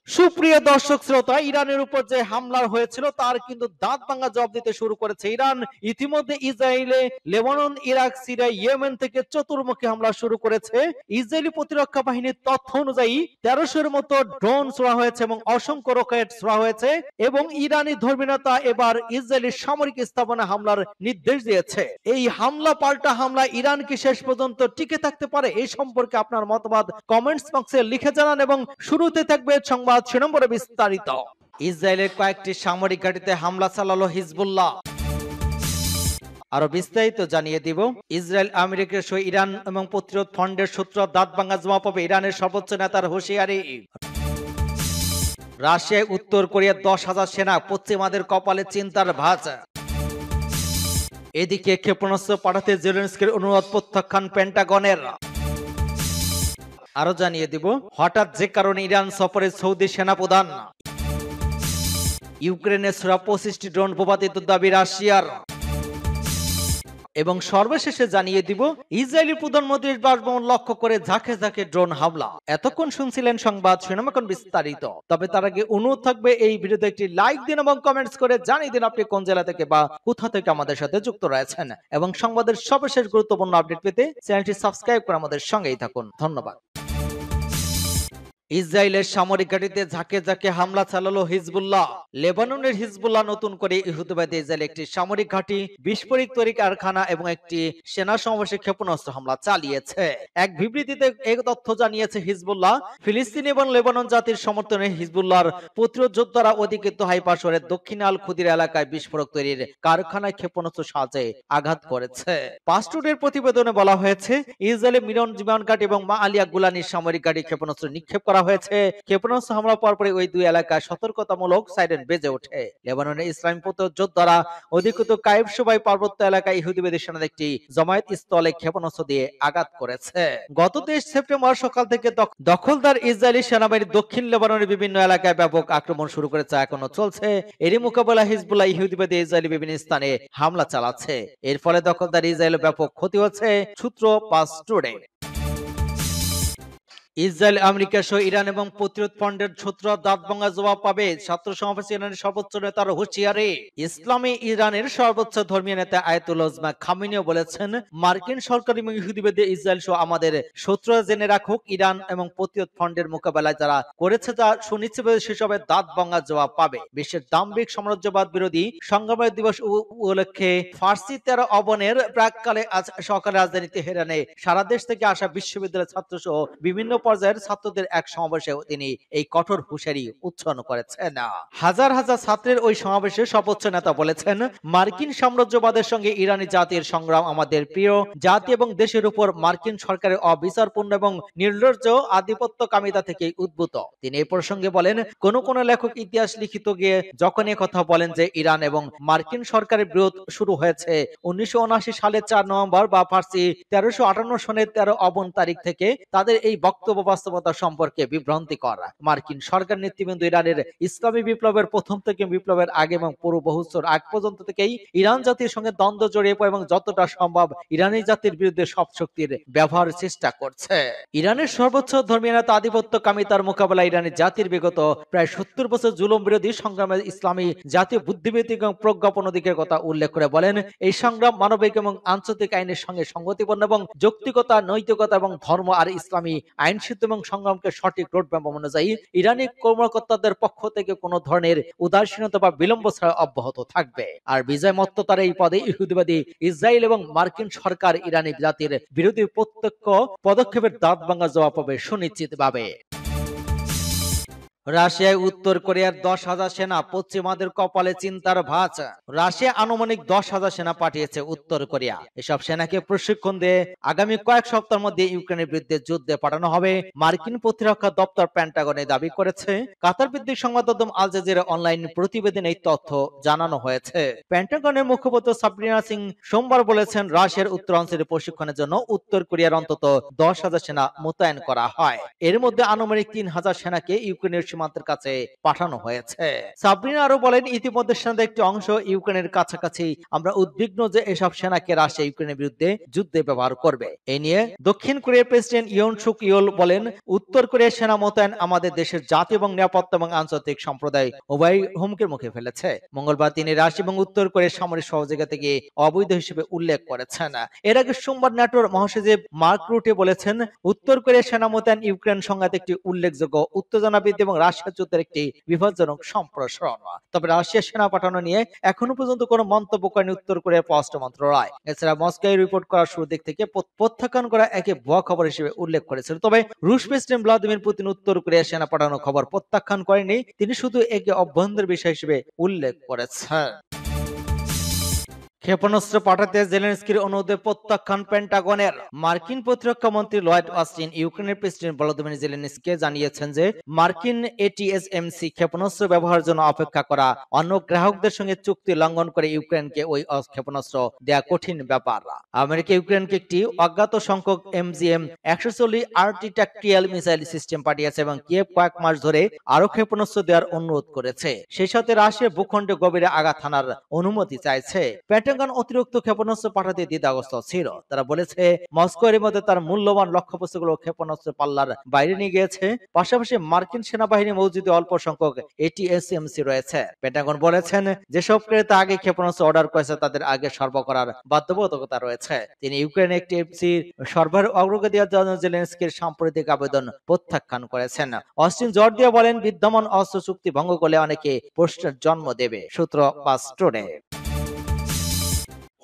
সুপ্রিয় দর্শক শ্রোতা, ইরানের উপর যে হামলা হয়েছিল তার কিন্তু দাঁত ভাঙা জবাব দিতে শুরু করেছে ইরান। ইতিমধ্যে ইসরায়েলে লেবানন, ইরাক, সিরিয়া, ইয়েমেন থেকে চতুর্মুখী হামলা শুরু করেছে। ইসরায়েলি প্রতিরক্ষা বাহিনীর তথ্য অনুযায়ী ১৩০০-এর মতো ড্রোন ছোড়া হয়েছে এবং অসংখ্য রকেট ছোড়া হয়েছে এবং ইরানি ধর্মীয় নেতা এবার ইসরায়েলি সামরিক স্থাপনা হামলার নির্দেশ দিয়েছে। এই হামলা পাল্টা হামলা ইরান কি শেষ পর্যন্ত টিকে থাকতে পারে? এই সম্পর্কে আপনার মতামত কমেন্টস বক্সে লিখে জানান এবং শুরুতে থাকবে সংবাদ শিরোনামে বিস্তারিত। ইসরায়েলের কয়েকটি সামরিক ঘাঁটিতে হামলা চালালো হিজবুল্লাহ। আরো বিস্তারিত জানিয়ে দিব। ইসরায়েল আমেরিকার সহ ইরান এবং প্রতিরোধ ফান্ডের সূত্র দাঁত ভাঙা জবাব পাবে ইরানের সর্বোচ্চ নেতার হুঁশিয়ারি। রাশিয়ায় উত্তর কোরিয়ার ১০,০০০ সেনা, পশ্চিমাদের কপালে চিন্তার ভাঁজ। এদিকে ক্ষেপণাস্ত্র পাঠাতে জেলেনস্কির অনুরোধ প্রত্যাখ্যান পেন্টাগনের। আরো জানিয়ে দিব হঠাৎ যে কারণে ইরান সফরে সৌদি সেনাপ্রধান। ইউক্রেনের ছোড়া ২৫টি ড্রোন ভূপাতিত দাবি রাশিয়ার। এবং সর্বশেষে জানিয়ে দিব ইসরায়েলি প্রধানমন্ত্রীর বাসভবন লক্ষ্য করে ঝাঁকে ঝাঁকে ড্রোন হামলা। এতক্ষণ শুনছিলেন সংবাদ শিরোনাম, এখন বিস্তারিত। তবে তার আগে অনুরোধ থাকবে এই ভিডিওতে একটি লাইক দিন এবং কমেন্টস করে জানিয়ে দিন আপনি কোন জেলা থেকে বা কোথা থেকে আমাদের সাথে যুক্ত রয়েছেন, এবং সংবাদের সর্বশেষ গুরুত্বপূর্ণ আপডেট পেতে চ্যানেলটি সাবস্ক্রাইব করে আমাদের সঙ্গেই থাকুন। ধন্যবাদ। ইসরায়েলের সামরিক ঘাঁটিতে ঝাঁকে ঝাঁকে হামলা চালালো হিজবুল্লাহ। লেবাননের হিজবুল্লাহ নতুন করে ইহুদিবাদী ইসরায়েল একটি সামরিক ঘাঁটি, বিস্ফোরক তৈরি কারখানা এবং একটি সেনা সমাবেশে ক্ষেপণাস্ত্র হামলা চালিয়েছে। এক বিবৃতিতে এই তথ্য জানিয়েছে হিজবুল্লাহ। ফিলিস্তিন এবং লেবানন জাতির সমর্থনে হিজবুল্লাহর প্রতিরোধ যোদ্ধারা অধিকৃত হাইফা শহরের দক্ষিণে আল খুদির এলাকায় বিস্ফোরক তৈরির কারখানায় ক্ষেপণাস্ত্র সাহায্যে আঘাত করেছে। পাসটুডের প্রতিবেদনে বলা হয়েছে ইসরায়েলের মিরন বিমান ঘাঁটি এবং মা আলিয়া গুলানির সামরিক ঘাঁটি ক্ষেপণাস্ত্র নিক্ষেপ করা হয়েছে। ক্ষেপণাস্ত্র হামলা পরপরই ওই দুই এলাকায় সতর্কতামূলক সাইরেন বেজে ওঠে। লেবাননের ইসলামী প্রতিরোধ যোদ্ধারা অধিকৃত কাইব সুবাই পার্বত্য এলাকায় ইহুদিবাদী সেনাদের একটি জমায়েত স্থলে ক্ষেপণাস্ত্র দিয়ে আঘাত করেছে। গত ২৩ সেপ্টেম্বর সকাল থেকে দখলদার ইসরায়েলি সেনাবাহিনী দক্ষিণ লেবাননের বিভিন্ন এলাকায় ব্যাপক আক্রমণ শুরু করেছে, এখনো চলছে। এরই মোকাবেলায় হিজবুল্লাহ ইহুদিবাদী ইসরায়েলি বিভিন্ন স্থানে হামলা চালাচ্ছে। এর ফলে দখলদার ইসরায়েলের ব্যাপক ক্ষতি হচ্ছে, সূত্র পাসটুডে। ইসরায়েল, আমেরিকা সহ ইরান এবং প্রতিরোধ ফান্ডের সূত্র দাঁত ভাঙা জবাব পাবে। ছাত্র সমাবেশে ইরানের সর্বোচ্চ নেতার হুঁশিয়ারি। ইসলামী ইরানের সর্বোচ্চ ধর্মীয় নেতা আয়াতুল্লাহ উজমা খামেনিও বলেছেন, মার্কিন সরকার এবং ইহুদিবাদী ইসরায়েল সহ আমাদের শত্রুরা জেনে রাখুক, ইরান এবং প্রতিরোধ ফান্ডের মোকাবেলায় যারা করেছে তা সুনিশ্চিত সেসবের দাঁত ভাঙা জবাব পাবে। বিশ্বের দাম্ভিক সাম্রাজ্যবাদ বিরোধী সংগ্রামের দিবস উপলক্ষে ফার্সি ১৩ অবনের প্রাককালে আজ সকালে রাজধানী তেহরানে সারা দেশ থেকে আসা বিশ্ববিদ্যালয়ের ছাত্র সহ বিভিন্ন পর্যায়ের ছাত্রদের এক সমাবেশে তিনি এই কঠোর হুঁশিয়ারি উচ্চারণ করেছেন। হাজার হাজার ছাত্রের ওই সমাবেশে সর্বোচ্চ নেতা বলেছেন, মার্কিন সাম্রাজ্যবাদের সঙ্গে ইরানি জাতির সংগ্রাম আমাদের প্রিয় জাতি এবং দেশের উপর মার্কিন সরকারের অবিচারপূর্ণ এবং নির্লজ্জ আধিপত্যকামিতা থেকে উদ্ভূত। তিনি এই প্রসঙ্গে বলেন, কোন কোন লেখক ইতিহাস লিখিত গিয়ে যখন কথা বলেন যে ইরান এবং মার্কিন সরকারের বিরোধ শুরু হয়েছে ১৯৭৯ সালের ৪ নভেম্বর বা ফার্সি ১৩৫৮ সনের ১৩ অবন তারিখ থেকে, তাদের এই বক্তব্য বাস্তবতা সম্পর্কে বিভ্রান্তিকর। মার্কিন সরকার নেতৃবৃন্দ ইরানের ইসলামী বিপ্লবের প্রথম থেকে বিপ্লবের আগে এবং পুরো বহুবছর আগ পর্যন্ত থেকেই ইরান জাতির সঙ্গে দ্বন্দ্ব জড়িয়ে পড়ে এবং যতটা সম্ভব ইরানি জাতির বিরুদ্ধে সব শক্তির ব্যবহারের চেষ্টা করছে। ইরানের সর্বোচ্চ ধর্মীয় নেতা আধিপত্যকামিতার মোকাবেলায় ইরানি জাতির বিগত প্রায় ৭০ বছর জুলুম বিরোধী সংগ্রামে ইসলামী জাতীয় বুদ্ধিবৃত্তিক এবং প্রজ্ঞাপন দিকের কথা উল্লেখ করে বলেন, এই সংগ্রাম মানবিক এবং আন্তর্জাতিক আইনের সঙ্গে সংগতিপূর্ণ এবং যৌক্তিকতা, নৈতিকতা এবং ধর্ম আর ইসলামী আইন এবং সংগ্রামকে সঠিক রোডম্যাপ অনুযায়ী ইরানি কর্মকর্তাদের পক্ষ থেকে কোনো ধরনের উদাসীনতা বা বিলম্ব ছাড়া অব্যাহত থাকবে। আর বিজয় মত্ততার এই পদে ইহুদিবাদী ইসরায়েল এবং মার্কিন সরকার ইরানি জাতির বিরোধী প্রত্যক্ষ পদক্ষেপের দাঁত ভাঙা জবাব পাবে সুনিশ্চিতভাবে। রাশিয়ায় উত্তর কোরিয়ার ১০,০০০ সেনা, পশ্চিমাদের কপালে চিন্তার ভাঁজ। রাশিয়া আনুমানিক ১০,০০০ সেনা পাঠিয়েছে উত্তর কোরিয়া। এসব সেনাকে প্রশিক্ষণ দিয়ে আগামী কয়েক সপ্তাহের মধ্যে ইউক্রেনের বিরুদ্ধে যুদ্ধে পাঠানো হবে, মার্কিন প্রতিরক্ষা দপ্তর পেন্টাগনে দাবি করেছে। কাতার ভিত্তিক সংবাদ মাধ্যম আল জাজিরা অনলাইন প্রতিবেদনে এই তথ্য জানানো হয়েছে। পেন্টাগনের মুখপাত্র সাবরিনা সিং সোমবার বলেছেন, রাশিয়ার উত্তরাঞ্চলের প্রশিক্ষণের জন্য উত্তর কোরিয়ার অন্তত ১০,০০০ সেনা মোতায়েন করা হয়। এর মধ্যে আনুমানিক ৩,০০০ সেনাকে ইউক্রেনের সীমান্তের কাছে পাঠানো হয়েছে। সাবরিনা আরো বলেন, ইতিমধ্যে সেনাদের একটি অংশ ইউক্রেনের কাছাকাছি। আমরা উদ্বিগ্ন যে এসব সেনাকে রাশিয়া ইউক্রেনের বিরুদ্ধে যুদ্ধে ব্যবহার করবে। এই নিয়ে দক্ষিণ কোরিয়ার প্রেসিডেন্ট ইয়ন সুক ইয়োল বলেন, উত্তর কোরিয়ার সেনা মোতায়েন আমাদের দেশের জাতি এবং নিরাপত্তা এবং আন্তর্জাতিক সম্প্রদায় উভয় হুমকির মুখে ফেলেছে। মঙ্গলবার তিনি রাশিয়া এবং উত্তর কোরিয়ার সামরিক সহযোগিতাকে অবৈধ হিসেবে উল্লেখ করেছেন। এর আগে সোমবার ন্যাটোর মহাসচিব মার্ক রুটে বলেছেন, উত্তর কোরিয়ার সেনা মোতায়েন ইউক্রেন সংঘাতে একটি উল্লেখযোগ্য উত্তেজনা বৃদ্ধি এবং রাশিয়া যুদ্ধের একটি বিপজ্জনক সম্প্রসারণ। তবে রাশিয়ার সেনা পাঠানো নিয়ে এখনো পর্যন্ত কোনো মন্তব্য করেনি উত্তর কোরিয়ার পররাষ্ট্র মন্ত্রণালয়। এছাড়া মস্কোয় রিপোর্ট করার শুরু দিক থেকে প্রত্যাখ্যান করা একে ভুয়া খবর হিসেবে উল্লেখ করেছিল। তবে রুশ প্রেসিডেন্ট ভ্লাদিমির পুতিন উত্তর কোরিয়ার সেনা পাঠানোর খবর প্রত্যাখ্যান করেনি, তিনি শুধু একে অভ্যন্তরীণ বিষয় হিসেবে উল্লেখ করেছেন। ক্ষেপণাস্ত্র পাঠাতে জেলেনস্কির অনুরোধে প্রত্যাখ্যান পেন্টাগনের। মার্কিন প্রতিরক্ষা মন্ত্রী লয়েড অস্টিন ইউক্রেনের প্রেসিডেন্ট ভলোদিমির জেলেনস্কিকে জানিয়েছেন যে মার্কিন এটিএসএমসি ক্ষেপণাস্ত্র ব্যবহারের জন্য অপেক্ষা করা অন্য গ্রাহকদের সঙ্গে চুক্তি লঙ্ঘন করে ইউক্রেনকে ওই ক্ষেপণাস্ত্র দেয়া কঠিন ব্যাপার। আমেরিকা ইউক্রেনকে একটি অজ্ঞাত সংখ্যক MGM 140 RT tactical missile system পাঠিয়েছে এবং কিয়েভ কয়েক মাস ধরে আরো ক্ষেপণাস্ত্র দেওয়ার অনুরোধ করেছে। সেই সাথে রাশিয়ার ভূখণ্ডে গভীরে আঘাত হানার অনুমতি চাইছে। অতিরিক্ত ক্ষেপণাস্ত্র পাঠাতে দ্বিধাগ্রস্ত ছিল। তারা বলেছে মস্কো এর মধ্যে তার মূল্যবান লক্ষ্যবস্তুগুলো ক্ষেপণাস্ত্র পাল্লার বাইরে নিয়ে গিয়েছে। পাশাপাশি মার্কিন সেনাবাহিনী মজুদে অল্প সংখ্যক এটিএসএমসি রয়েছে। পেন্টাগন বলেছেন, যেসব ক্রেতা আগে ক্ষেপণাস্ত্র অর্ডার করেছে তাদের আগে সরবরাহ করার বাধ্যবাধকতা রয়েছে। তিনি ইউক্রেনে একটি এফসির সরবরাহ অগ্রগতি দেওয়ার জন্য জেলেনস্কির সাম্প্রতিক আবেদন প্রত্যাখ্যান করেছেন। অস্টিন জোর দিয়ে বলেন, বিদ্যমান অস্ত্র চুক্তি ভঙ্গ করলে অনেকে প্রশ্নের জন্ম দেবে। সূত্র বাস্টোনে।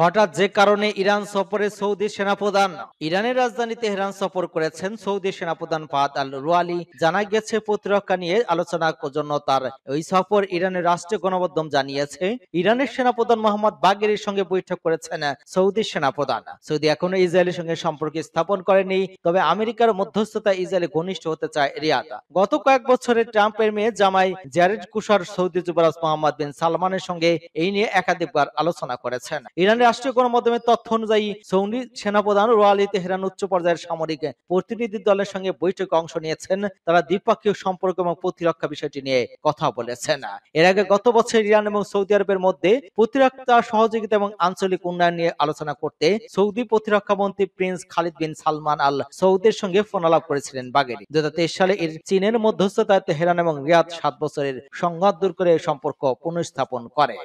হঠাৎ যে কারণে ইরান সফরে সৌদি সেনাপ্রধান। ইরানের রাজধানী তেহরান সফর করেছেন সৌদি সেনাপ্রধান ফাহাদ আল রুয়ালি। জানা গেছে প্রতিরক্ষা নিয়ে আলোচনার জন্য তার ওই সফর। ইরানের রাষ্ট্রীয় গণমাধ্যম জানিয়েছে, ইরানের সেনাপ্রধান মোহাম্মদ বাগেরির সঙ্গে বৈঠক করেছেন সৌদি সেনাপ্রধান। সৌদি এখনো ইসরায়েলের সঙ্গে সম্পর্ক স্থাপন করেনি, তবে আমেরিকার মধ্যস্থতা ইসরায়েলে ঘনিষ্ঠ হতে চায় রিয়াদ। গত কয়েক বছরে ট্রাম্পের মেয়ে জামাই জারেড কুশার সৌদি যুবরাজ মোহাম্মদ বিন সালমানের সঙ্গে এই নিয়ে একাধিকবার আলোচনা করেছেন। ইরানের রাষ্ট্রীয় গণমাধ্যমের তথ্য অনুযায়ী সৌদি সেনাপ্রধান রুয়ালি তেহরান উচ্চ পর্যায়ের সামরিক প্রতিনিধি দলের সঙ্গে বৈঠকে অংশ নিয়েছেন। তারা দ্বিপাক্ষিক সম্পর্ক এবং প্রতিরক্ষা বিষয়টি নিয়ে কথা বলেছেন। এর আগে গত বছর ইরান এবং সৌদি আরবের মধ্যে প্রতিরক্ষা সহযোগিতা এবং আঞ্চলিক উন্নয়ন নিয়ে আলোচনা করতে সৌদি প্রতিরক্ষা মন্ত্রী প্রিন্স খালিদ বিন সালমান আল সৌদের সঙ্গে ফোন আলাপ করেছিলেন বাগেরি। 2023 সালে চীনের মধ্যস্থতায় তেহরান এবং রিয়াদ 7 বছরের সংঘাত দূর করে সম্পর্ক পুনঃস্থাপন করে।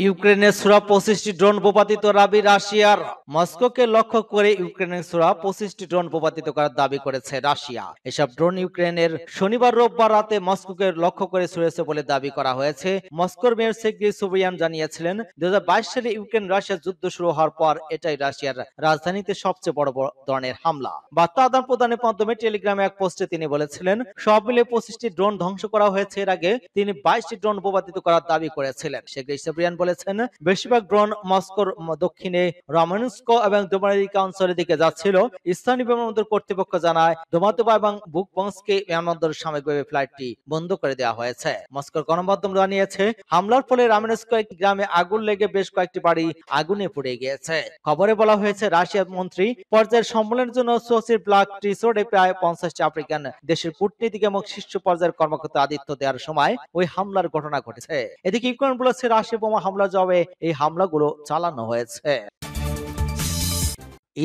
ইউক্রেনের সূরা 25টি ড্রোন ভূপাতিত দাবি রাশিয়ার। মস্কোকে লক্ষ্য করে ইউক্রেনের সূরা 25টি ড্রোন ভূপাতিত করার দাবি করেছে রাশিয়া। এসব ড্রোন ইউক্রেনের শনিবার রোববার রাতে মস্কোকে লক্ষ্য করে ছুড়েছে বলে দাবি করা হয়েছে। মস্কোর মেয়র সের্গেই সোবিয়ান জানিয়েছিলেন, 2022 সালে ইউক্রেন রাশিয়ার যুদ্ধ শুরু হওয়ার পর এটাই রাশিয়ার রাজধানীতে সবচেয়ে বড় ধরনের হামলা। বার্তা আদান প্রদানের মাধ্যমে টেলিগ্রামে এক পোস্টে তিনি বলেছিলেন, সব মিলে 25টি ড্রোন ধ্বংস করা হয়েছে। এর আগে তিনি 22টি ড্রোন ভূপাতিত করার দাবি করেছিলেন। সের্গেই সোবিয়ান বলেছেন, বেশিরভাগ ড্রোন মস্কোর দক্ষিণে রমানস্ক এবং দোমারিকা অঞ্চলের দিকে যাচ্ছিল। স্থানীয় বিমানবন্দর কর্তৃপক্ষ জানায়, দোমাতোবা এবং বুকবংস্কে বিমানবন্দর সাময়িকভাবে ফ্লাইটটি বন্ধ করে দেওয়া হয়েছে। মস্কোর গণমাধ্যম জানিয়েছে, হামলার ফলে রামেনস্ক একটি গ্রামে আগুন লেগে বেশ কয়েকটি বাড়ি আগুনে পুড়ে গিয়েছে। খবরে বলা হয়েছে, রাশিয়ার মন্ত্রী পর্যায়ের সম্মেলনের জন্য সোচির ব্ল্যাক রিসোর্টে প্রায় 50টি আফ্রিকান দেশের কূটনীতিক এবং শীর্ষ পর্যায়ের কর্মকর্তা আতিথ্য দেওয়ার সময় ওই হামলার ঘটনা ঘটেছে। এদিকে ইউক্রেন বলেছে, রাশিয়া বোমা হামলা জবাবে এই হামলাগুলো চালানো হয়েছে।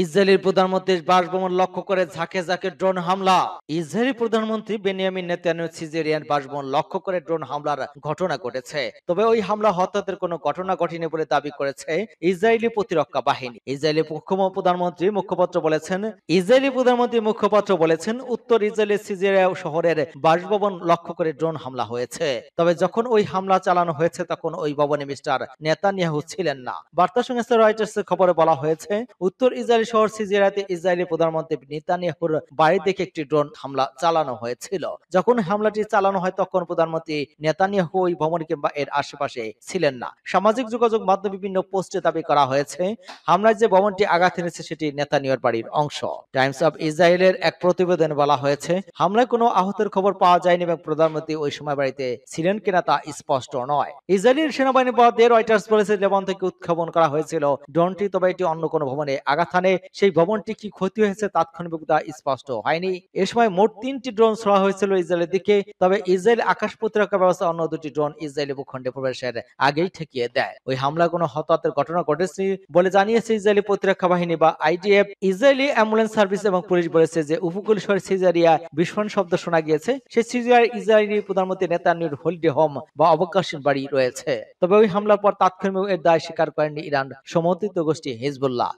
ইসরায়েলের প্রধানমন্ত্রীর বাসভবন লক্ষ্য করে ঝাঁকে ঝাঁকে ড্রোন হামলা। ইসরায়েলি প্রধানমন্ত্রী বেনিয়ামিন নেতানিয়াহুর সিজারিয়ান বাসভবন লক্ষ্য করে ড্রোন হামলার ঘটনা ঘটেছে। তবে ওই হামলা হতাহতের কোনো ঘটনা ঘটেনি বলে দাবি করেছে ইসরায়েলি প্রতিরক্ষা বাহিনী। ইসরায়েলি মুখপাত্র বলেছেন, উত্তর ইসরায়েলের সিজারিয়া শহরের বাসভবন লক্ষ্য করে ড্রোন হামলা হয়েছে। তবে যখন ওই হামলা চালানো হয়েছে তখন ওই ভবনে মিস্টার নেতানিয়াহু ছিলেন না। বার্তা সংস্থা রয়টার্সের খবরে বলা হয়েছে, উত্তর ইসরায়েল শহর সিজারিয়াতে ইসরায়েলি প্রধানমন্ত্রী নেতানিয়াহুর বাড়ি থেকে একটি ড্রোন হামলা চালানো হয়েছিল। যখন হামলাটি চালানো হয় তখন প্রধানমন্ত্রী নেতানিয়াহু ওই ভবন কিংবা এর আশেপাশে ছিলেন না। সামাজিক যোগাযোগ মাধ্যমে বিভিন্ন পোস্টে দাবি করা হয়েছে, হামলায় যে ভবনটি আঘাত এনেছে সেটি নেতানিয়াহুর বাড়ির অংশ। টাইমস অফ ইসরায়েলের এক প্রতিবেদনে বলা হয়েছে, হামলায় কোনো আহতের খবর পাওয়া যায়নি এবং প্রধানমন্ত্রী ওই সময় বাড়িতে ছিলেন কিনা তা স্পষ্ট নয়। ইসরায়েলের সেনাবাহিনী বরাদ্দে রয়টার্স বলেছে, লেবানন থেকে উৎক্ষেপণ করা হয়েছিল ড্রোনটি, তবে এটি অন্য কোনো ভবনে আঘাত হানে কারণে সেই ভবনটি কি ক্ষতি হয়েছে তাৎক্ষণিকভাবে তা স্পষ্ট হয়নি। এ সময় মোট 3টি ড্রোন ছোড়া হয়েছিল ইসরায়েলের দিকে, তবে ইসরায়েল আকাশ প্রতিরক্ষা ব্যবস্থা অন্য 2টি ড্রোন ইসরায়েলি ভূখণ্ডে প্রবেশের আগেই ঠেকিয়ে দেয়। ওই হামলা কোনো হতাহতের ঘটনা ঘটেছে বলে জানিয়েছে ইসরায়েলি প্রতিরক্ষা বাহিনী বা আইডিএফ। ইসরায়েলি অ্যাম্বুলেন্স সার্ভিস এবং পুলিশ বলেছে যে উপকূল শহর সিজারিয়া বিস্ফোরণ শব্দ শোনা গিয়েছে। সেই সিরিয়ার ইসরায়েলি প্রধানমন্ত্রী নেতানিয়াহুর হলিডে হোম বা অবকাশীন বাড়ি রয়েছে। তবে ওই হামলার পর তাৎক্ষণিক এর দায় স্বীকার করেনি ইরান সমর্থিত গোষ্ঠী হিজবুল্লাহ।